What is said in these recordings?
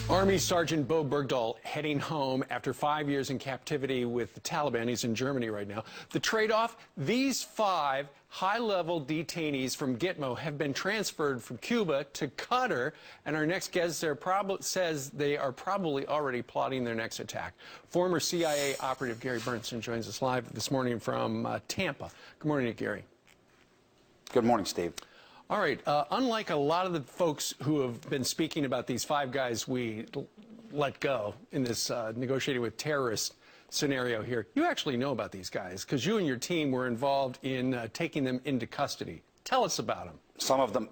Army Sergeant Bo Bergdahl heading home after 5 years in captivity with the Taliban. He's in Germany right now. The trade-off, these 5 high-level detainees from Gitmo have been transferred from Cuba to Qatar, and our next guest there says they are probably already plotting their next attack. Former CIA operative Gary Bernstein joins us live this morning from Tampa. Good morning, Gary. Good morning, Steve. All right. Unlike a lot of the folks who have been speaking about these 5 guys we let go in this negotiating with terrorists scenario here, you actually know about these guys because you and your team were involved in taking them into custody. Tell us about them. Some of them.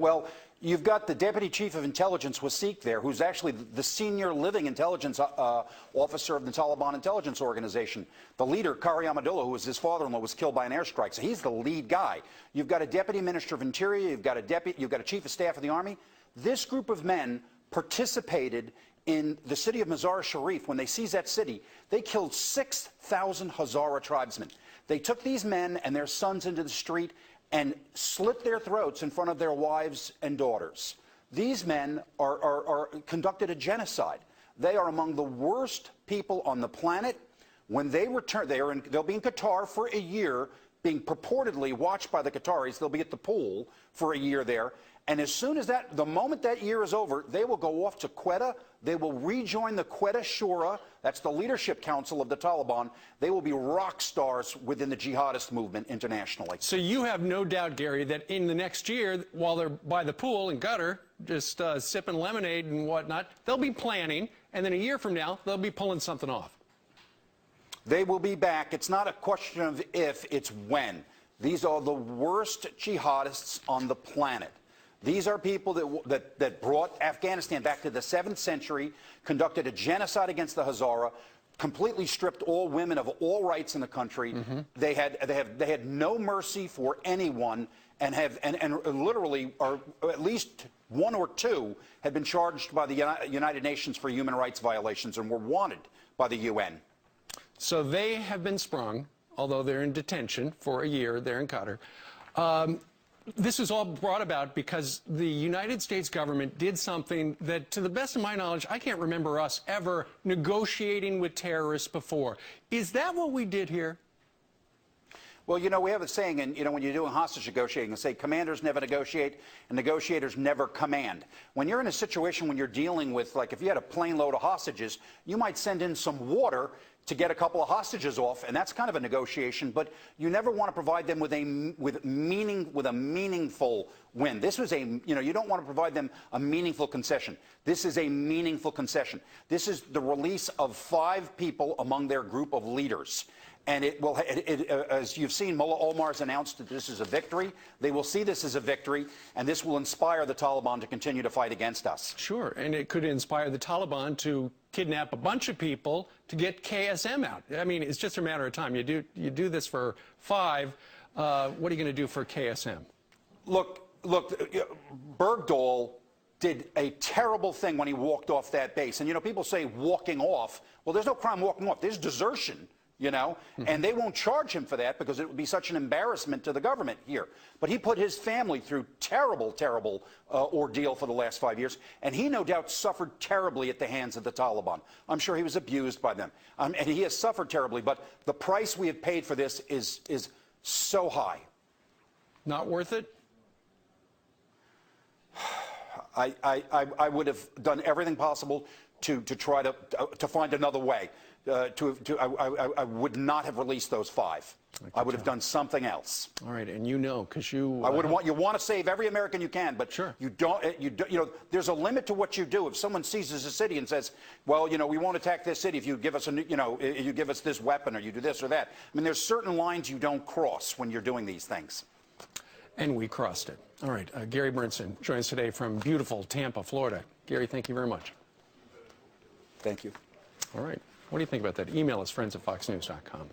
Well, you've got the Deputy Chief of Intelligence, Wasik, there, who's actually the senior living intelligence officer of the Taliban intelligence organization. The leader, Kari Ahmadullah, who was his father-in-law, was killed by an airstrike, so he's the lead guy. You've got a Deputy Minister of Interior, you've got a Chief of Staff of the Army. This group of men participated in the city of Mazar-e-Sharif. When they seized that city, they killed 6,000 Hazara tribesmen. They took these men and their sons into the street and slit their throats in front of their wives and daughters. These men are conducted a genocide. They are among the worst people on the planet. When they return, they'll be in Qatar for a year, being purportedly watched by the Qataris. They'll be at the pool for a year there. And as soon as the moment that year is over, they will go off to Quetta. They will rejoin the Quetta Shura. That's the leadership council of the Taliban. They will be rock stars within the jihadist movement internationally. So you have no doubt, Gary, that in the next year, while they're by the pool in Qatar, just sipping lemonade and whatnot, they'll be planning, and then a year from now, they'll be pulling something off. They will be back. It's not a question of if, it's when. These are the worst jihadists on the planet. These are people that brought Afghanistan back to the 7th century, conducted a genocide against the Hazara, completely stripped all women of all rights in the country. They had no mercy for anyone, and literally are at least 1 or 2 had been charged by the United Nations for human rights violations and were wanted by the UN. So they have been sprung, although they're in detention for a year there in Qatar. This was all brought about because the United States government did something that, to the best of my knowledge, I can't remember us ever negotiating with terrorists before. Is that what we did here? Well, you know, we have a saying, and, you know, when you're doing hostage negotiating, they say commanders never negotiate and negotiators never command. When you're in a situation when you're dealing with, like, if you had a plane load of hostages, you might send in some water to get a couple of hostages off, and that's kind of a negotiation, but you never want to provide them with a meaningful win. This was you don't want to provide them a meaningful concession. This is a meaningful concession. This is the release of 5 people among their group of leaders. And it will, as you've seen, Mullah Omar's announced that this is a victory. They will see this as a victory, and this will inspire the Taliban to continue to fight against us. Sure, and it could inspire the Taliban to kidnap a bunch of people to get KSM out. I mean, it's just a matter of time. You do this for 5. What are you going to do for KSM? Look, Bergdahl did a terrible thing when he walked off that base. And, you know, people say walking off. Well, there's no crime walking off. There's desertion. You know, and they won't charge him for that because it would be such an embarrassment to the government here. But he put his family through terrible, terrible ordeal for the last 5 years, and he no doubt suffered terribly at the hands of the Taliban. I'm sure he was abused by them, and he has suffered terribly, but the price we have paid for this is so high. Not worth it? I would have done everything possible to try to find another way. I would not have released those 5. I would have done something else. All right, and you know, because you... you want to save every American you can, but sure. You know, there's a limit to what you do. If someone seizes a city and says, well, you know, we won't attack this city if you give us you give us this weapon or you do this or that. I mean, there's certain lines you don't cross when you're doing these things. And we crossed it. All right, Gary Bernstein joins us today from beautiful Tampa, Florida. Gary, thank you very much. Thank you. All right. What do you think about that? Email us, friends@foxnews.com.